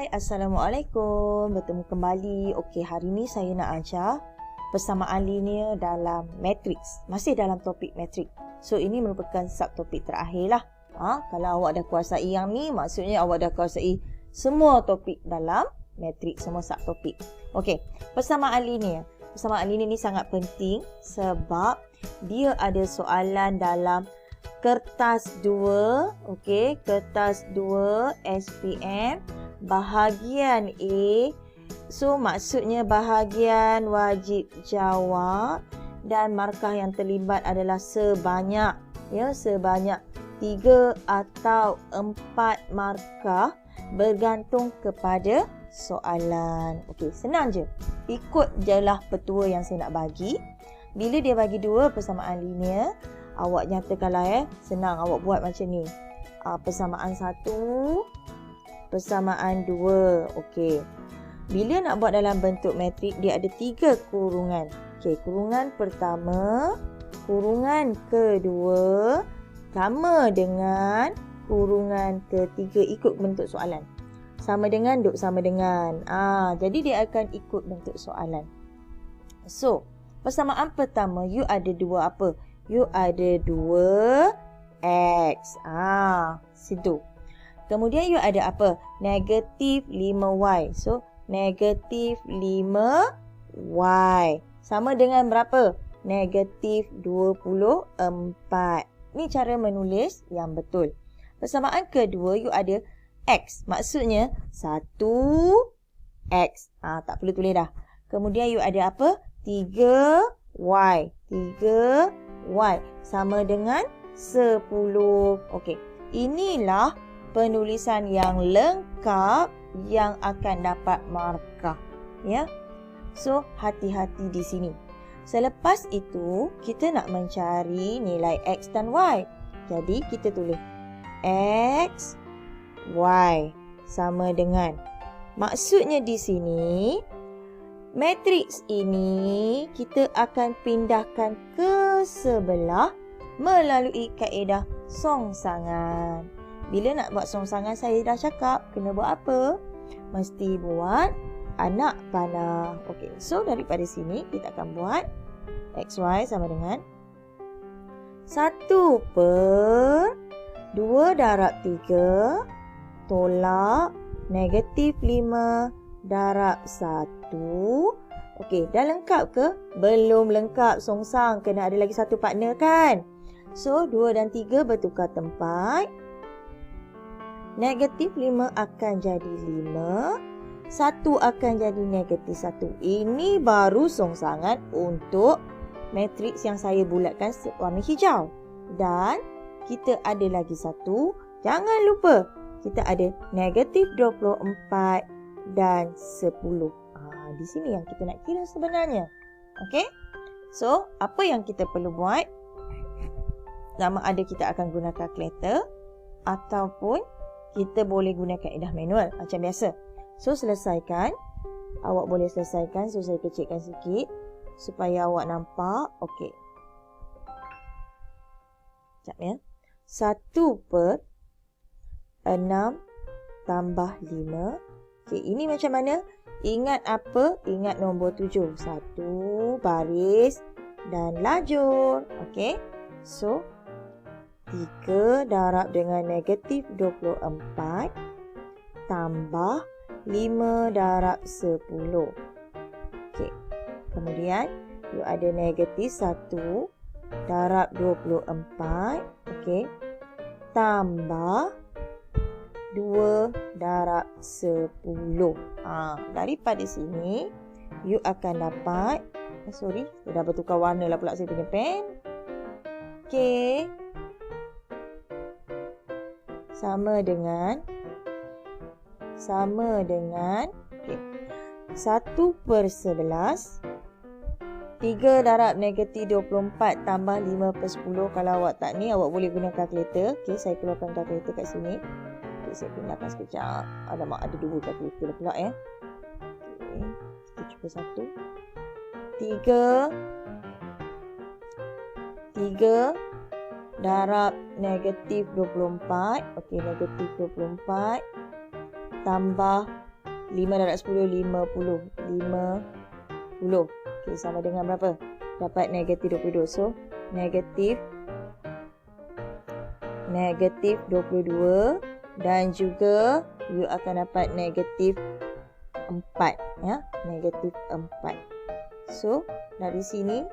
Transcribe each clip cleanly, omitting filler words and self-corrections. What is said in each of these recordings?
Assalamualaikum. Bertemu kembali. Okey, hari ni saya nak ajar persamaan linear dalam matriks. Masih dalam topik matrik. So, ini merupakan subtopik terakhir lah. Kalau awak dah kuasai yang ni, maksudnya awak dah kuasai semua topik dalam matrik, semua subtopik. Okey, persamaan linear. Persamaan linear ni sangat penting sebab dia ada soalan dalam kertas 2, okey, kertas 2 SPM bahagian A. So maksudnya bahagian wajib jawab dan markah yang terlibat adalah sebanyak 3 atau 4 markah bergantung kepada soalan. Okey, senang je. Ikut jelah petua yang saya nak bagi. Bila dia bagi 2 persamaan linear, awak nyatakanlah senang awak buat macam ni. Persamaan 1, persamaan 2. Okey. Bila nak buat dalam bentuk matrik, dia ada 3 kurungan. Okey, kurungan pertama, kurungan kedua sama dengan kurungan ketiga ikut bentuk soalan. Sama dengan, sama dengan. Jadi dia akan ikut bentuk soalan. So, persamaan pertama, you ada 2 apa? You ada 2 X. Situ. Kemudian you ada apa? Negatif 5Y. So, negatif 5Y. Sama dengan berapa? Negatif 24. Ni cara menulis yang betul. Persamaan kedua, you ada X. Maksudnya, 1X. Tak perlu tulis dah. Kemudian you ada apa? 3Y. 3Y. Sama dengan 10. Okey. Inilah penulisan yang lengkap yang akan dapat markah. Ya. So, hati-hati di sini. Selepas itu, kita nak mencari nilai X dan Y. Jadi, kita tulis X, Y sama dengan. Maksudnya di sini, matriks ini kita akan pindahkan ke sebelah melalui kaedah songsangan. Bila nak buat songsangan, saya dah cakap kena buat apa? Mesti buat anak panah. Okey, so daripada sini kita akan buat XY sama dengan 1/2 darab 3 tolak negatif 5 darab 1. Okey, dah lengkap ke? Belum lengkap, songsang. Kena ada lagi satu partner kan? So, 2 dan 3 bertukar tempat. Negatif 5 akan jadi 5. 1 akan jadi negatif 1. Ini baru songsangan untuk matriks yang saya bulatkan warna hijau. Dan kita ada lagi satu. Jangan lupa, kita ada negatif 24 dan 10. Di sini yang kita nak kira sebenarnya. Okey? So, apa yang kita perlu buat? Sama ada kita akan guna kalkulator ataupun kita boleh guna kaedah manual macam biasa. So, selesaikan. Awak boleh selesaikan. So, saya kecilkan sikit supaya awak nampak. Okey. Sekejap ya. 1/6 tambah 5. Okey, ini macam mana? Ingat apa? Ingat nombor 7. 1 baris dan lajur. Okey. So, 3 darab dengan negatif 24 tambah 5 darab 10. Okey. Kemudian, you ada negatif 1 darab 24. Okey. Tambah 2 darab 10. Daripada sini, you akan dapat... saya dah bertukar warna lah pula saya punya pen. Okey. Sama dengan okay, 1/11 3 darab negatif 24 tambah 5/10. Kalau awak tak ni, awak boleh guna kalkulator. Okay, saya keluarkan kalkulator kat sini. Okay, saya pindahkan sekejap. Alamak, ada 2 kalkulator pula ya. Okay, kita cuba 1. 3 darab negatif 24. Okey, negatif 24 tambah 5 darab 10, 50. 50. Okey, sama dengan berapa? Dapat negatif 22. So, negatif 22 dan juga you akan dapat negatif 4. Ya, negatif 4. So, dari sini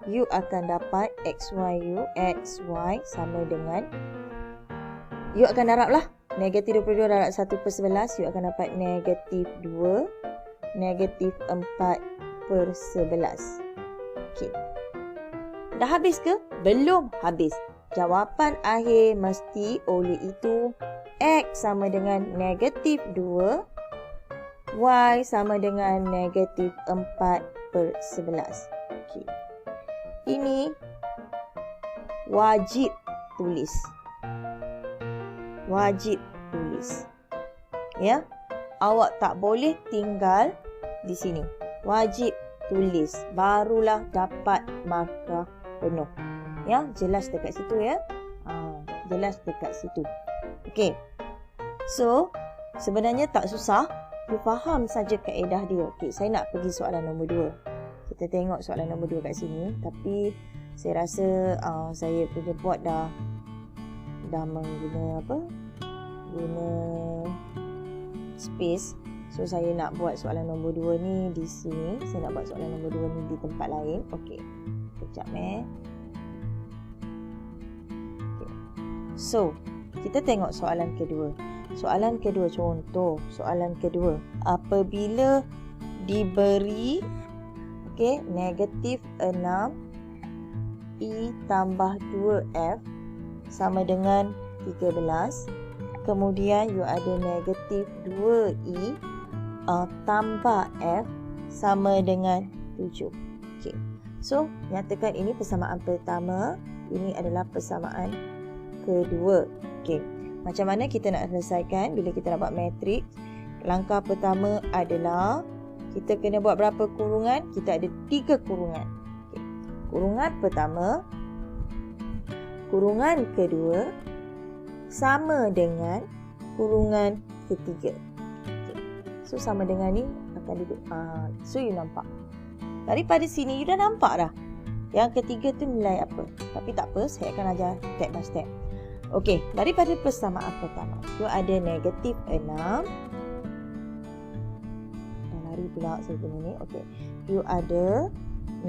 you akan dapat XY sama dengan, you akan darablah. Negatif 22 darab 1/11, you akan dapat negatif 2, negatif 4/11. Okey. Dah habis ke? Belum habis. Jawapan akhir mesti oleh itu X sama dengan negatif 2, Y sama dengan negatif 4/11. Okey. Ini wajib tulis. Wajib tulis. Ya. Awak tak boleh tinggal di sini. Wajib tulis. Barulah dapat markah penuh. Ya, jelas dekat situ ya. Jelas dekat situ. Okey. So, sebenarnya tak susah. You faham saja kaedah dia. Okey, saya nak pergi soalan nombor 2. Kita tengok soalan nombor 2 kat sini. Tapi saya rasa saya punya board dah mengguna guna space. So saya nak buat soalan nombor 2 ni di sini. Saya nak buat soalan nombor 2 ni di tempat lain. Okey. Kejap Okay. So, kita tengok soalan kedua. Soalan kedua, contoh soalan kedua. Apabila diberi negatif 6 E tambah 2F sama dengan 13. Kemudian you ada negatif 2E tambah F sama dengan 7. Okay. So, nyatakan ini persamaan pertama. Ini adalah persamaan kedua. Okay. Macam mana kita nak selesaikan bila kita nak buat matrik? Langkah pertama adalah kita kena buat berapa kurungan? Kita ada 3 kurungan. Okay. Kurungan pertama, kurungan kedua sama dengan kurungan ketiga. Okay. So, sama dengan ni akan duduk. So, you nampak. Daripada sini, you dah nampak dah. Yang ketiga tu nilai apa. Tapi tak apa, saya akan ajar step by step. Okey, daripada persamaan pertama, you ada negatif 6. Dah lari pula saya punya ni. Okey, you ada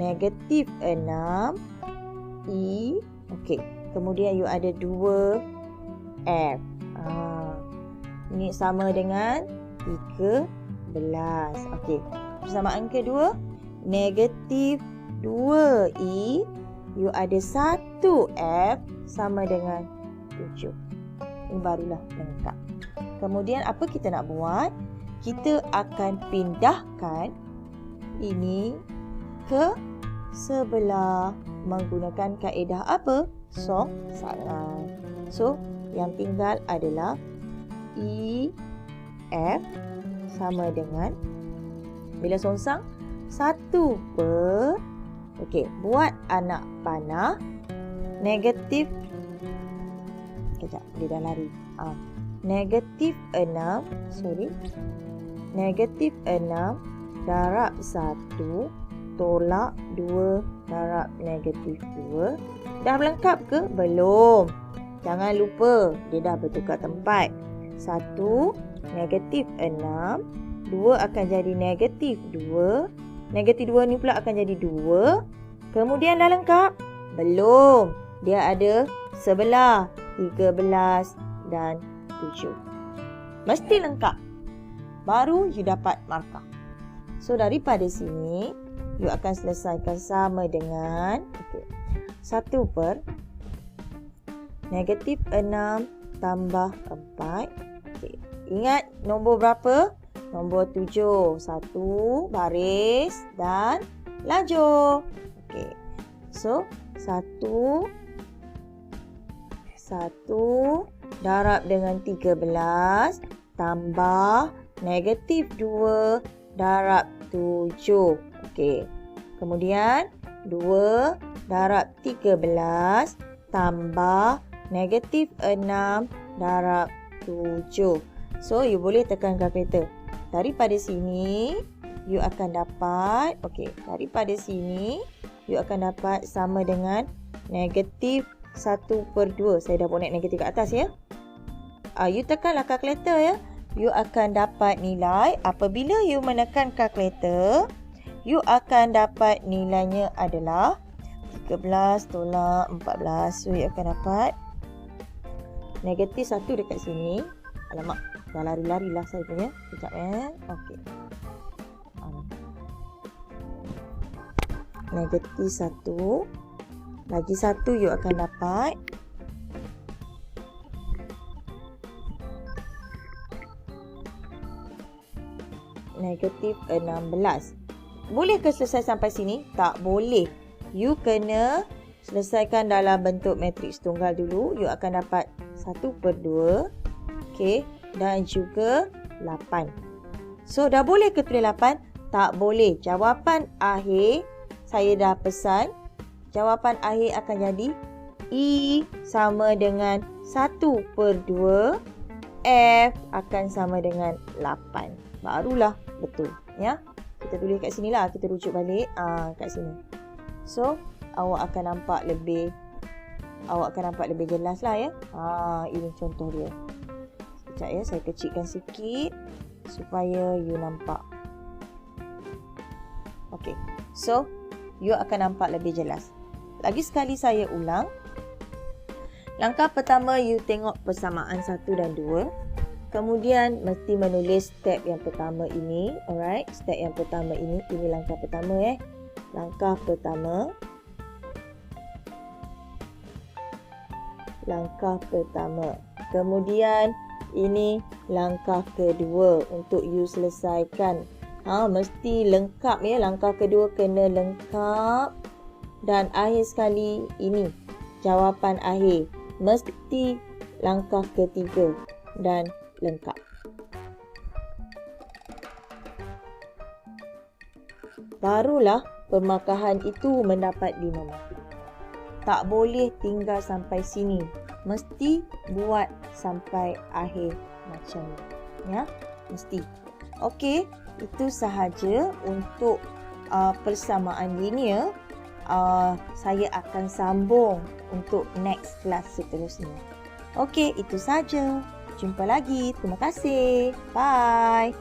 negatif 6 E. Okey, kemudian you ada 2 F. Ini sama dengan 13. Okey, persamaan kedua, negatif 2E. You ada 1 F sama dengan 7. Ini barulah lengkap. Kemudian apa kita nak buat? Kita akan pindahkan ini ke sebelah menggunakan kaedah apa? Songsangan. So, yang tinggal adalah E, F sama dengan, bila songsang, 1 per, okey, buat anak panah, negatif, kejap, dia dah lari. Negatif 6 darab 1 tolak 2 darab negatif 2. Dah lengkap ke? Belum. Jangan lupa, dia dah bertukar tempat. 1 negatif 6, 2 akan jadi negatif 2. Negatif 2 ni pula akan jadi 2. Kemudian dah lengkap? Belum. Dia ada sebelah 13 dan 7. Mesti lengkap. Baru you dapat markah. So, daripada sini, you akan selesaikan sama dengan 1 per negatif 6 tambah 4. Okay. Ingat nombor berapa? Nombor 7. 1 baris dan lajur. Okay. So, 1 darab dengan 13 tambah negatif 2 darab 7. Okey. Kemudian 2 darab 13 tambah negatif 6 darab 7. So, you boleh tekan kalkulator. Daripada sini, you akan dapat, daripada sini, you akan dapat sama dengan negatif 1/2. Saya dah buat negatif kat atas ya. You tekanlah kalkulator ya. You akan dapat nilai, apabila you menekan kalkulator, you akan dapat nilainya adalah 13 tolak 14. So, you akan dapat negatif 1 dekat sini. Alamak, dah lari-lari lah saya punya. Sekejap Okey. Negatif 1. Lagi 1 you akan dapat negatif 16. Boleh ke selesai sampai sini? Tak boleh. You kena selesaikan dalam bentuk matriks tunggal dulu. You akan dapat 1/2. Okey. Dan juga 8. So, dah boleh ke tulis 8? Tak boleh. Jawapan akhir, saya dah pesan. Jawapan akhir akan jadi E sama dengan 1/2. F akan sama dengan 8. Barulah betul. Ya. Kita tulis kat sini lah. Kita rujuk balik. Kat sini. So, awak akan nampak lebih jelas lah ya. Ini contoh dia. Sekejap ya. Saya kecilkan sikit supaya you nampak. Okey. So, you akan nampak lebih jelas. Lagi sekali saya ulang. Langkah pertama, you tengok persamaan 1 dan 2. Kemudian, mesti menulis step yang pertama ini. Alright, step yang pertama ini. Ini langkah pertama Langkah pertama. Langkah pertama. Kemudian, ini langkah kedua untuk you selesaikan. Mesti lengkap ya. Langkah kedua kena lengkap. Dan akhir sekali ini jawapan akhir. Mesti langkah ketiga dan lengkap. Barulah permakahan itu mendapat 5 markah. Tak boleh tinggal sampai sini. Mesti buat sampai akhir macam ni. Ya, mesti. Okey, itu sahaja untuk persamaan linear. Saya akan sambung untuk next kelas seterusnya. Okey, itu saja. Jumpa lagi. Terima kasih. Bye.